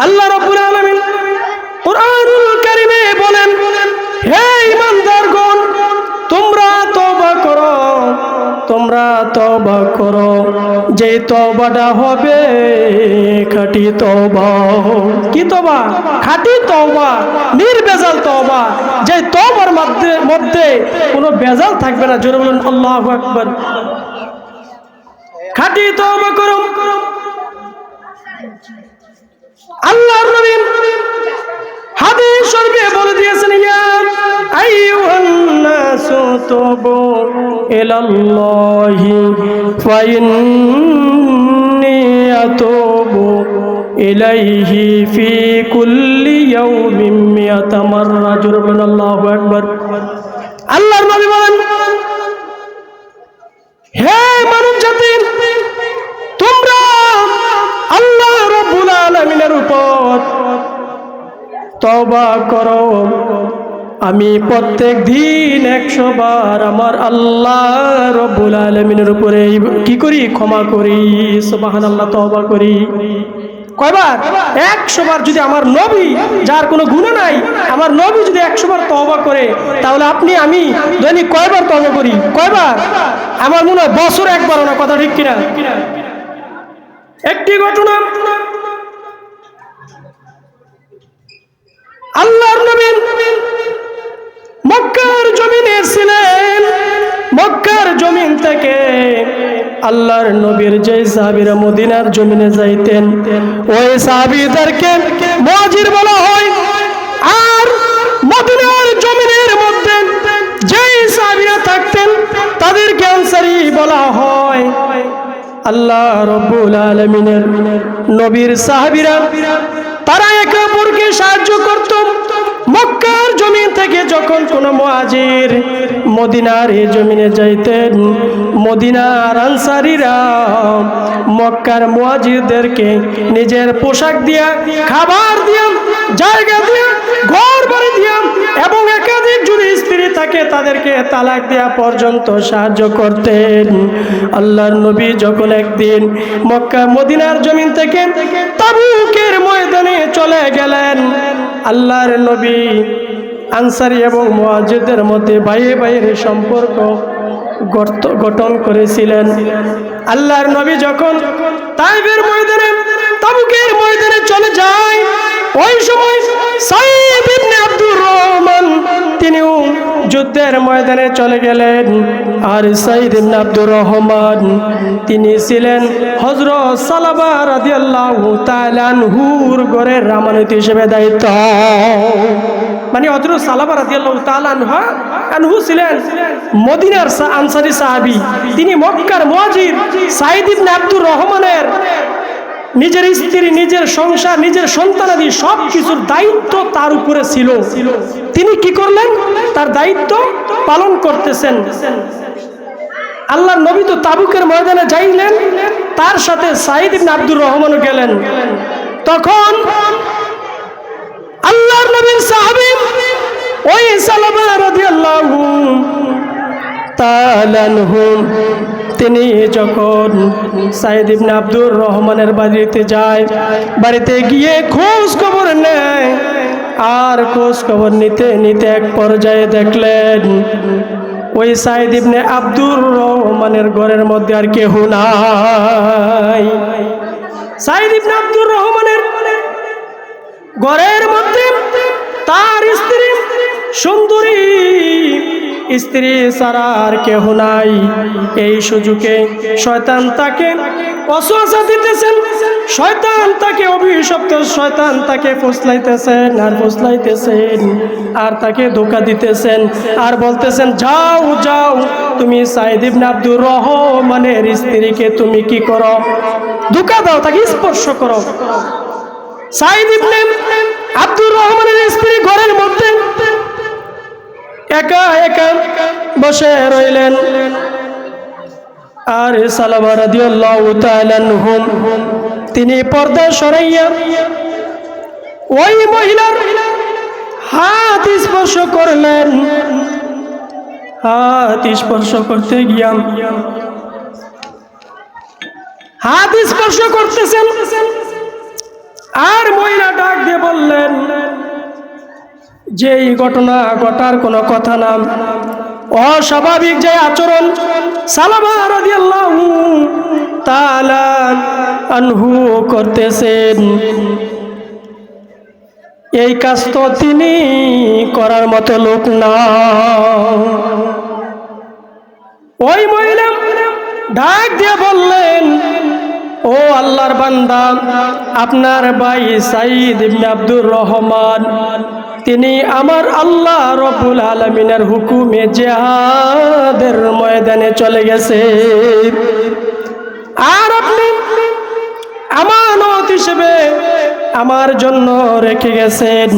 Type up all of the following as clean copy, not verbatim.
আল্লাহ রাব্বুল আলামিন কুরআনুল কারীমে বলেন, হে ঈমানদারগণ, তোমরা তওবা করো, তোমরা তওবা করো, যে তওবাটা হবে খাঁটি তওবা। কি তওবা? খাঁটি তওবা, নির্ভেজাল তওবা, যে তওবার মধ্যে কোনো ভেজাল থাকবে না। জোরে বলুন আল্লাহু আকবার। খাঁটি তওবা করো। আল্লাহর নবী হাদিস শরীফে বলে দিয়েছেন, ইয়া আইয়ুহান নাসু তুবু ইলাল্লাহি ফাইন্নী আতুবু ইলাইহি ফি কুল্লি ইয়াউমিন মিয়াতা মাররা। জোরে বলুন আল্লাহু আকবার। আল্লাহর নবী বলেন, হে মানব জাতি, তোমরা আল্লাহ রাব্বুল আলামিনের উপর তওবা করো। আমি প্রত্যেক দিন 100 বার আমার আল্লাহ রাব্বুল আলামিনের উপরে কি করি? ক্ষমা করি। সুবহানাল্লাহ, তওবা করি। কয়বার? 100 বার। যদি আমার নবী, যার কোনো গুনাহ নাই, আমার নবী যদি 100 বার তওবা করে, তাহলে আপনি আমি দৈনিক কয়বার তওবা করি? কয়বার? আমার মনে হয় বছরে একবারও না। কথা ঠিক কিনা? একটি ঘটনা, আল্লাহর নবী মক্কার জমিনে ছিলেন। মক্কার জমিন থেকে আল্লাহর নবীর যে সাহাবীরা মদিনার জমিনে যাইতেন, ওই সাহাবীদেরকে মুহাজির বলা হয়। আর মদিনার জমিনের মধ্যে যেই সাহাবীরা থাকতেন, তাদেরকে আনসারী বলা হয়। আল্লাহ রাব্বুল আলামিনের নবীর সাহাবীরা তারা একে অপরকে সাহায্য করত। মক্কার জমিন থেকে যখন কোনো মুহাজির মদিনার এই জমিনে যাইতেন, মদিনার আনসারীরা মক্কার মুহাজিরদেরকে নিজের পোশাক দিয়া, খাবার দিয়া, জায়গা দিয়া, ঘর বাড়ি দিয়া এবং একাধিক যদি স্ত্রী থাকে তাদেরকে তালাক দেয়া পর্যন্ত সাহায্য করতেন। আল্লাহর নবী যখন একদিন মক্কা মদিনার জমিন থেকে তাবুকের ময়দানে চলে গেলেন, আল্লাহর নবী আনসারী এবং মুহাজিরদের মধ্যে ভাইয়ে ভাইয়ের সম্পর্ক গঠন করেছিলেন। আল্লাহর নবী যখন তাইফের ময়দানে, তাবুকের ময়দানে চলে যায়, ওই সময় সাইদ ইবনে আব্দুর রহমান তিনিও যুদ্ধের ময়দানে চলে গেলেন। আর সাইদ ইবনে আব্দুর রহমান তিনি ছিলেন হযরত সালাবা রাদিয়াল্লাহু তাআলা আনহুর ঘরের রামানতি হিসেবে দায়িত্ব। মানে হযরত সালাবা রাদিয়াল্লাহু তাআলা আনহু ছিলেন মদিনার আনসারী সাহাবী। তিনি মক্কার মুহাজির সাইদ ইবনে আব্দুর রহমানের নিজের স্ত্রী, নিজের সংসার, নিজের সন্তানাদি সব কিছুর দায়িত্ব তার উপরে ছিল। তিনি কি করলেন? তার দায়িত্ব পালন করতেছেন। আল্লাহর নবী তো তাবুকের ময়দানে যাইলেন, তার সাথে সাইদ ইবনে আব্দুর রহমানও গেলেন। তখন আল্লাহর নবীর সাহাবী ওই সালাবা রাদিয়াল্লাহু তাআলা আনহু তিনি যখন সাইদ ইবনে আব্দুর রহমানের বাড়িতে যায়, বাড়িতে গিয়ে খোঁজ খবর নেয়। আর খোঁজ খবর নিতে নিতে এক পর্যায়ে দেখলেন ওই সাইদ ইবনে আব্দুর রহমানের ঘরের মধ্যে আর কেহ নাই। সাইদ ইবনে আব্দুর রহমানের ঘরের মধ্যে তার স্ত্রী, সুন্দরী স্ত্রী ছাড়া আর কেহ নাই। এই সুযোগে শয়তান তাকে ওয়াসওয়াসা দিতেছেন, শয়তান তাকে অভিশপ্ত, শয়তান তাকে ফুসলাইতেছেন আর ফুসলাইতেছেন আর তাকে ধোঁকা দিতেছেন আর বলতেছেন, যাও যাও, তুমি সাইদ ইবনে আব্দুর রহমানের স্ত্রীকে তুমি কি করো? ধোঁকা দাও, তাকে স্পর্শ করো। সাইদ ইবনে আব্দুর রহমানের স্ত্রী ঘরের মধ্যে একা একা বসে রইলেন। আর সালাবা রাদিয়াল্লাহু তাআলা আনহু তিনি পর্দা সরাইয়া ওই মহিলার হাত স্পর্শ করলেন। হাত স্পর্শ করতে গিয়া হাত স্পর্শ করতেছেন আর মহিলাটা দিয়ে বললেন যে এই ঘটনা ঘটার কোনো কথা না, অস্বাভাবিক যে আচরণ সালামা রাদিয়াল্লাহু তাআলা আনহু করতেছেন, এই কাজ তো তিনি করার মতো লোক না। ওই মহিলা ডাক দিয়ে বললেন, ও আল্লাহর বান্দা, আপনার ভাই সাঈদ ইবনে আব্দুর রহমান তিনি আমার আল্লাহ রব্বুল আলামিনের হুকুমে জিহাদের ময়দানে চলে গেছে, আর আপনি আমানত হিসেবে আমার জন্য রেখে গেছেন।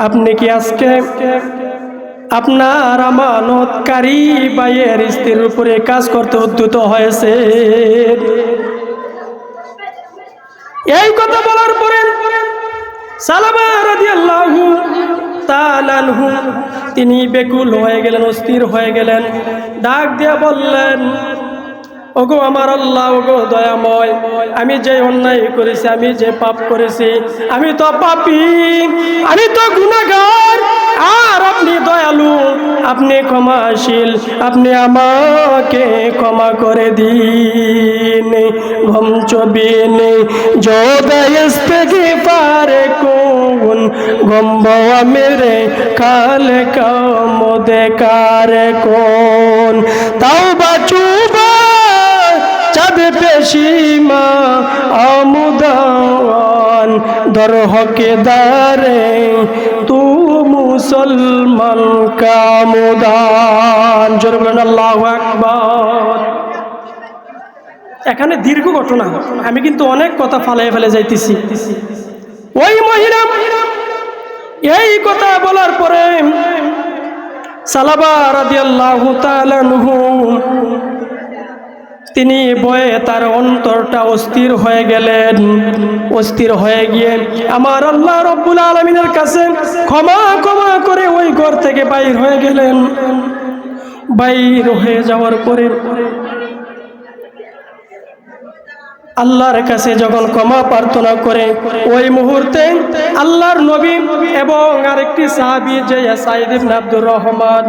আপনি কি আজকে আপনার আমানতকারী ভাইয়ের স্ত্রীর উপরে কাজ করতে উদ্যত হয়েছে? এই কথা বলার পরে সালামা রাদিয়াল্লাহু তাআলা আনহু তিনি বেকুল হয়ে গেলেন, অস্থির হয়ে গেলেন। ডাক দিয়ে বললেন, ওগো আমার আল্লাহ, ওগো দয়াময়, আমি যে অন্যায় করেছি, আমি যে পাপ করেছি, আমি তো পাপী, আমি তো গুনাহগার, আর আপনি দয়ালু, আপনি ক্ষমাশীল, আপনি আমাকে ক্ষমা করে দিন। গম চবিন যোদাইস্তেগফার কোন গম্বওয়া মেরে কালে কাম দেকার কোন তাওবা চুবা চাঁদ পেশিমা আমুদান দর হকেদারে তু মুসলমান কামুদান। জোরে বলেন আল্লাহু আকবার। এখানে দীর্ঘ ঘটনা, আমি কিন্তু অনেক কথা ফালাই ফেলে যাইতেছি। ওই মহিলা এই কথা বলার পরে সালামা রাদিয়াল্লাহু তাআলা আনহু তিনি ভয়ে তার অন্তরটা অস্থির হয়ে গেলেন। অস্থির হয়ে গিয়ে আমার আল্লাহ রব্বুল আলামিনের কাছে ক্ষমা করে ওই ঘর থেকে বাইর হয়ে গেলেন। বাইর হয়ে যাওয়ার পরে আল্লাহর কাছে যখন ক্ষমা প্রার্থনা করে, ওই মুহূর্তে আল্লাহর নবী এবং আরেকটি সাহাবী যে সাঈদ ইবনে আব্দুর রহমান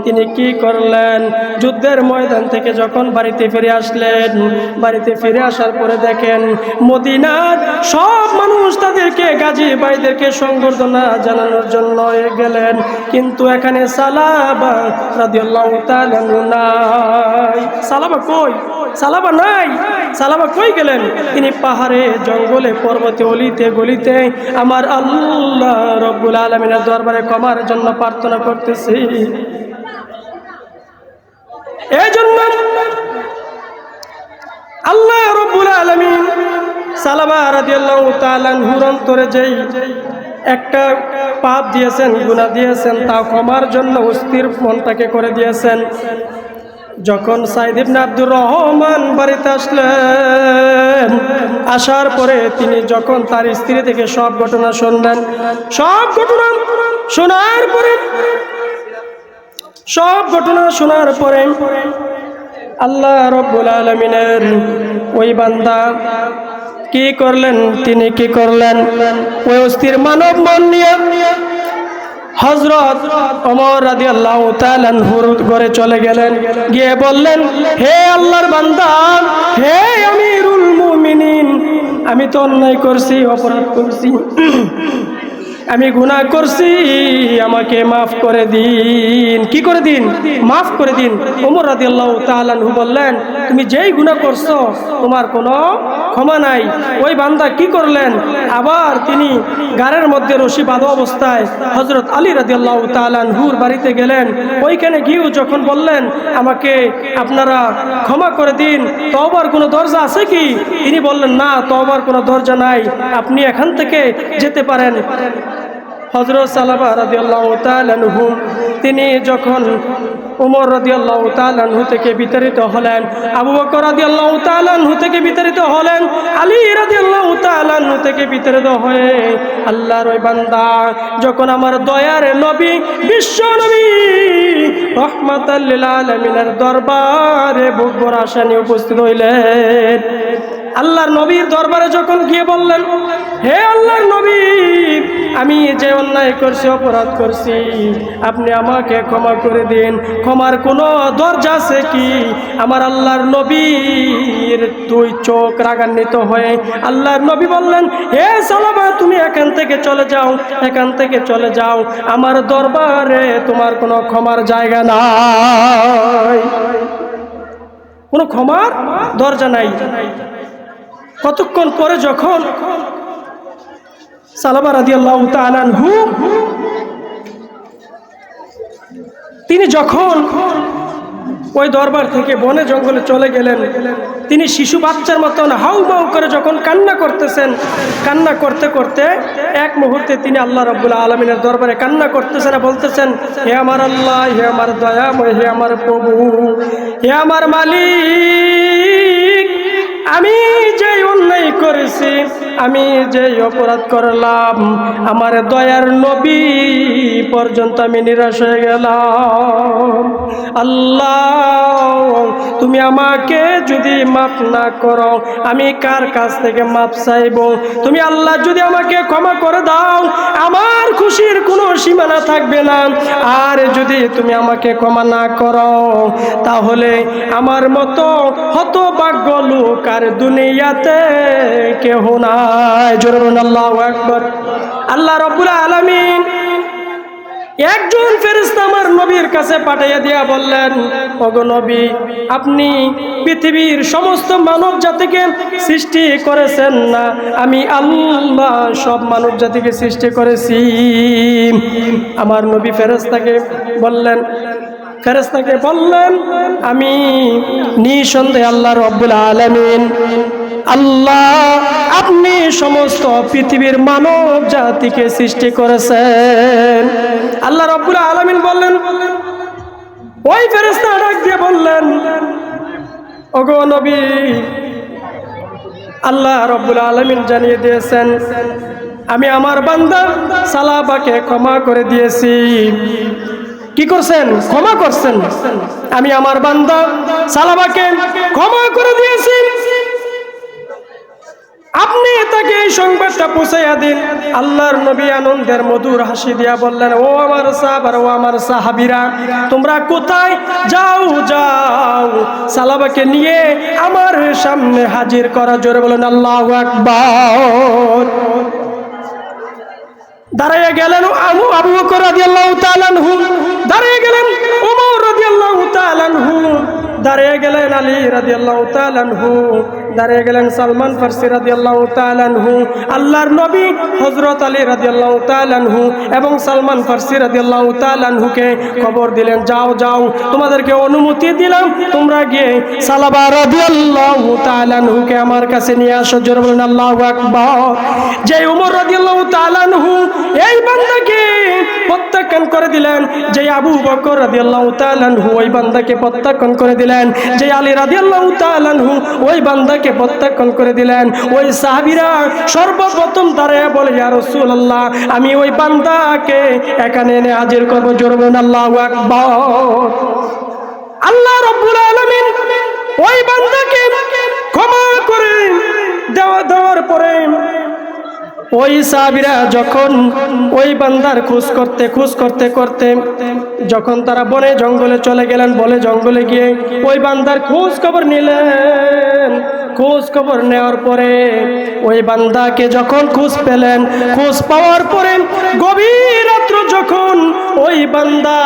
তিনি কি করলেন, যুদ্ধের ময়দান থেকে যখন বাড়িতে ফিরে আসলেন, বাড়িতে ফিরে আসার পরে দেখেন মদিনার সব মানুষ তাদেরকে গাজী ভাইদেরকে সংবর্ধনা জানানোর জন্য গেলেন, কিন্তু এখানে সালাবা রাদিয়াল্লাহু তাআলা নাই। সালাবা কই? সালাবা নাই। সালাবা কই গেলেন? তিনি পাহাড়ে, জঙ্গলে, পর্বতে, অলিতে গলিতে আমার আল্লাহ রব্বুল আলামিনের দরবারে ক্ষমার জন্য প্রার্থনা করতেছি। এই জন্য আল্লাহ রব্বুল আলামিন সালামা রাদিয়াল্লাহু তাআলা আনহুর অন্তরে যেই একটা পাপ দিয়েছেন, গুনাহ দিয়েছেন, তা ক্ষমার জন্য অস্থির মনটাকে করে দিয়েছেন। যখন সাঈদ ইবনে আব্দুর রহমান বাড়িতে আসলেন, আসার পরে তিনি যখন তার স্ত্রী থেকে সব ঘটনা শুনলেন, সব ঘটনা শোনার পরে আল্লাহ রব্বুল আলামিনের ওই বান্দা কি করলেন? তিনি কি করলেন? ওই অস্থির মানব মন নিয়ে হযরত ওমর রাদিয়াল্লাহু তাআলা আনহুর ঘরে চলে গেলেন। গিয়ে বললেন, হে আল্লাহর বান্দা, হে আমিরুল মুমিনিন, আমি তো অন্যায় করছি, অপরাধ করছি, আমি গুনাহ করছি, আমাকে মাফ করে দিন। কি করে দিন? মাফ করে দিন। ওমর রাদিয়াল্লাহু তাআলা আনহু বললেন, তুমি যেই গুনাহ করছো তোমার কোনো ক্ষমা নাই। ওই বান্দা কি করলেন? আবার তিনি গাড়ের মধ্যে রশি বাঁধা অবস্থায় হযরত আলী রাদিয়াল্লাহু তাআলা আনহুর বাড়িতে গেলেন। ওইখানে গিয়েও যখন বললেন, আমাকে আপনারা ক্ষমা করে দিন, তওবার কোনো দরজা আছে কি? তিনি বললেন, না, তওবার কোনো দরজা নাই, আপনি এখান থেকে যেতে পারেন। হযরত সালামা রাদিয়াল্লাহু তাআলা আনহু তিনি যখন ওমর রাদিয়াল্লাহু তাআলা আনহু থেকে বিতাড়িত হলেন, আবু বকর রাদিয়াল্লাহু তাআলা আনহু থেকে বিতাড়িত হলেন, আলী রাদিয়াল্লাহু তাআলা আনহু থেকে বিতাড়িত হয়ে আল্লাহর ওই বান্দা যখন আমার দয়ার নবী, বিশ্ব নবী রাহমাতাল লিল আলামিনের দরবারে বুক ভরা আশা নিয়ে উপস্থিত হইলেন। আল্লাহর নবীর দরবারে যখন গিয়ে বললেন, হে আল্লাহর নবী, আমি যে অন্যায় করছি, অপরাধ করছি, আপনি আমাকে ক্ষমা করে দিন। ক্ষমার কোনো দরজা আছে কি? আমার আল্লাহর নবীর দুই চোখ রাগান্বিত হয়ে আল্লাহর নবী বললেন, হে সালাবা, তুমি এখান থেকে চলে যাও, এখান থেকে চলে যাও, আমার দরবারে তোমার কোনো ক্ষমার জায়গা নাই, কোনো ক্ষমার দরজা নাই। কতক্ষণ পরে যখন সালাবা রাদিয়াল্লাহু তাআলা আনহু তিনি যখন ওই দরবার থেকে বনে জঙ্গলে চলে গেলেন, তিনি শিশু বাচ্চার মতন হাউমাউ করে যখন কান্না করতেছেন, কান্না করতে করতে এক মুহূর্তে তিনি আল্লাহ রাব্বুল আলামিনের দরবারে কান্না করতেছেন আর বলতেছেন, হে আমার আল্লাহ, হে আমার দয়াময়, হে আমার প্রভু, হে আমার মালিক, আমি যে অন্যায় করেছি, আমি যে অপরাধ করলাম, আমার দয়ার নবী পর্যন্ত আমি নিরাশ হয়ে গেলাম। আল্লাহ, তুমি আমাকে যদি মাফ না করো, আমি কার কাছ থেকে মাফ চাইব? তুমি আল্লাহ যদি আমাকে ক্ষমা করে দাও, আমার খুশির কোনো সীমানা থাকবে না। আর যদি তুমি আমাকে ক্ষমা না করো, তাহলে আমার মতো হতভাগ্য লোক আর দুনিয়াতে কেহ নাই। জোরে বলুন আল্লাহু আকবার। আল্লাহ রাব্বুল আলামিন একজন ফেরেশতা আমার নবীর কাছে পাঠাইয়া দিয়া বললেন, ওগো নবী, আপনি পৃথিবীর সমস্ত মানব জাতিকে সৃষ্টি করেছেন না? আমি আল্লাহ সব মানব জাতিকে সৃষ্টি করেছি। আমার নবী ফেরেশতাকে বললেন, আমি নিঃসন্দেহে আল্লাহ রাব্বুল আলামিন, আল্লাহ আপনি সমস্ত পৃথিবীর মানব জাতিকে সৃষ্টি করেছেন। আল্লাহ রাব্বুল আলামিন বললেন, ওই ফেরেশতা ডাক দিয়ে বললেন, ওগো নবী, আল্লাহ রাব্বুল আলামিন জানিয়ে দিয়েছেন, আমি আমার বান্দা সালাবাকে ক্ষমা করে দিয়েছি। কি করছেন? ক্ষমা করছেন। আমি আমার বান্দা সালাবাকে ক্ষমা করে দিয়েছি। আপনি তাকে এই সংবাদটা পৌঁছাইয়া দিন। আল্লাহর নবী আনন্দের মধুর হাসি দিয়া বললেন, ও আমার সাহাবারা, ও আমার সাহাবীরা, তোমরা কোথায়? যাও যাও, সালাবাকে নিয়ে আমার সামনে হাজির করা। জোরে বলেন আল্লাহু আকবার। দাঁড়িয়ে গেলেন আবু বকর রাদিয়াল্লাহু তাআলা আনহু, দাঁড়িয়ে গেলেন ওমর রাদিয়াল্লাহু তাআলা আনহু, দাঁড়িয়ে গেলেন আলী রাদিয়াল্লাহু তাআলা আনহু, দাঁড়িয়ে গেলেন সালমান ফারসি রাদিয়াল্লাহু তাআলা আনহু। আল্লাহর নবী হযরত আলী রাদিয়াল্লাহু তাআলা আনহু এবং সালমান ফারসি রাদিয়াল্লাহু তাআলা আনহুকে খবর দিলেন, যাও যাও, তোমাদেরকে অনুমতি দিলাম, তোমরা গিয়ে সালাবা রাদিয়াল্লাহু তাআলা আনহুকে আমার কাছে নিয়ে আসো। জোরে বলেন আল্লাহু আকবার। যে ওমর রাদিয়াল্লাহু তাআলা আনহু এই বান্দাকে প্রত্যাখ্যান করে দিলেন, যে আবু বকর রাদিয়াল্লাহু তাআলা আনহু ওই বান্দাকে প্রত্যাখ্যান করে দিলেন, যে আলী রাদিয়াল্লাহু তাআলা আনহু ওই বান্দাকে প্রত্যাখ্যান করে দিলেন, ওই সাহাবীরা সর্বপ্রথম দাঁড়ায় বলে, ইয়া রাসূলুল্লাহ, আমি ওই বান্দাকে এখানে এনে হাজির করব। জোরে বলেন আল্লাহু আকবার। আল্লাহ রাব্বুল আলামিন ওই বান্দাকে ক্ষমা করে দেওয়ার পরে ওই সাহাবীরা যখন ওই বান্দার খোঁজ করতে যখন তারা বনে জঙ্গলে চলে গেলেন, বনে জঙ্গলে গিয়ে ওই বান্দার খোঁজ খবর নিলেন। খোঁজ খবর নেওয়ার পরে ওই বান্দাকে যখন খোঁজ পেলেন, খোঁজ পাওয়ার পরে গভীর রাত্র যখন ওই বান্দা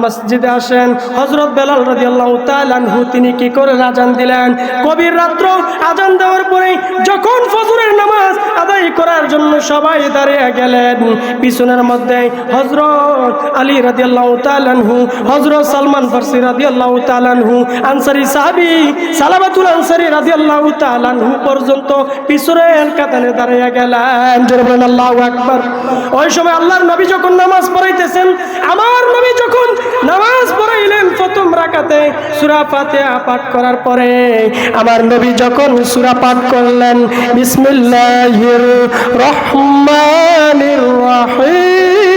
মসজিদে আসেন, হযরত বেলাল রাদিয়াল্লাহু তাআলা আনহু তিনি কি করে আযান দিলেন। গভীর রাত্র আযান দেওয়ার পরে যখন ফজরের নামাজ আদায় করার জন্য সবাই দাঁড়িয়ে গেলেন, পিছনের মধ্যে হযরত আলী রাদিয়াল্লাহু তাআলা আনহু, হযরত সালমান ফারসি রাদিয়াল্লাহু তাআলা আনহু, আনসারী সাহাবী সালাবাতুল আনসারী রাদিয়াল্লাহু তাআলা আনহু পর্যন্ত পিছনের কাতারে দাঁড়িয়ে গেলেন। জোরে বলেন আল্লাহু আকবার। ওই সময় আল্লাহর নবী যখন নামাজ পড়াইতেছেন, আমার নবী যখন নামাজ পড়াইলেন, প্রথম রাকাতে সূরা ফাতিহা পাঠ করার পরে আমার নবী যখন সূরা পাঠ করলেন, বিসমিল্লাহির রহমানির রহিম,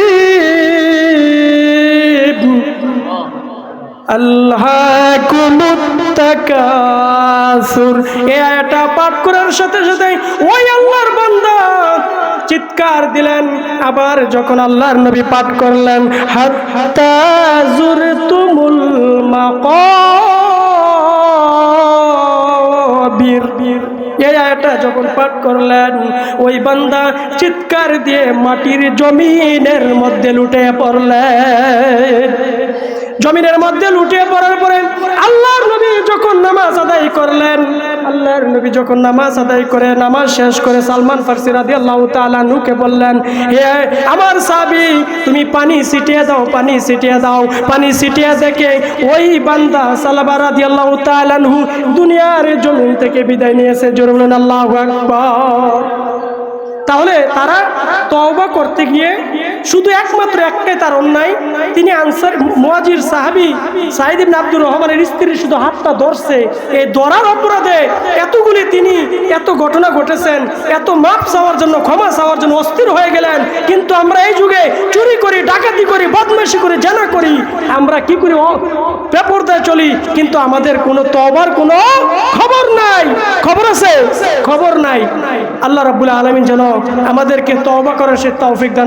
আল্লাহকুমুত তাকাসুর, এই আয়াতটা পাঠ করার সাথে সাথে ওই আল্লাহর বান্দা চিৎকার দিলেন। আবার যখন আল্লাহর নবী পাঠ করলেন হাত্তা যুরতুমুল মাকাবির, এই আয়াতটা যখন পাঠ করলেন ওই বান্দা চিৎকার দিয়ে মাটির জমিনের মধ্যে লুটে পড়লেন। জমিনের মধ্যে লুটে পড়ার পরে আল্লাহর নবী যখন নামাজ আদায় করলেন, আল্লাহর নবী যখন নামাজ আদায় করে নামাজ শেষ করে সালমান ফারসি রাদিয়াল্লাহু তাআলা আনহুকে বললেন, হে আমার সাহাবী, তুমি পানি ছিটিয়ে দাও, পানি ছিটিয়ে দাও। পানি ছিটিয়ে দেখে ওই বান্দা সালবা রাদিয়াল্লাহু তাআলা আনহু দুনিয়ার জমিন থেকে বিদায় নিয়েছে। জোরে বলেন আল্লাহু আকবার। তাহলে তারা তওবা করতে গিয়ে শুধু একমাত্র একটাই তার অন্যায়, তিনি আনসার মুহাজির সাহাবী সাঈদ ইবনে আব্দুর রহমানের স্ত্রী শুধু হাতটা ধরছে, এই ধরার অপরাধে এতগুলি তিনি এত ঘটনা ঘটেছেন, এত মাপ চাওয়ার জন্য ক্ষমা চাওয়ার জন্য অস্থির হয়ে গেলেন। কিন্তু আমরা এই যুগে চুরি করি, ডাকাতি করি, বদমাশি করি, জানা করি, আমরা কি করি বেপরদায় চলি, কিন্তু আমাদের কোনো তওবার কোনো খবর নাই। খবর আছে? খবর নাই। আল্লাহ রাব্বুল আলামিন যেন আমাদেরকে তওবা করার সে তৌফিক দান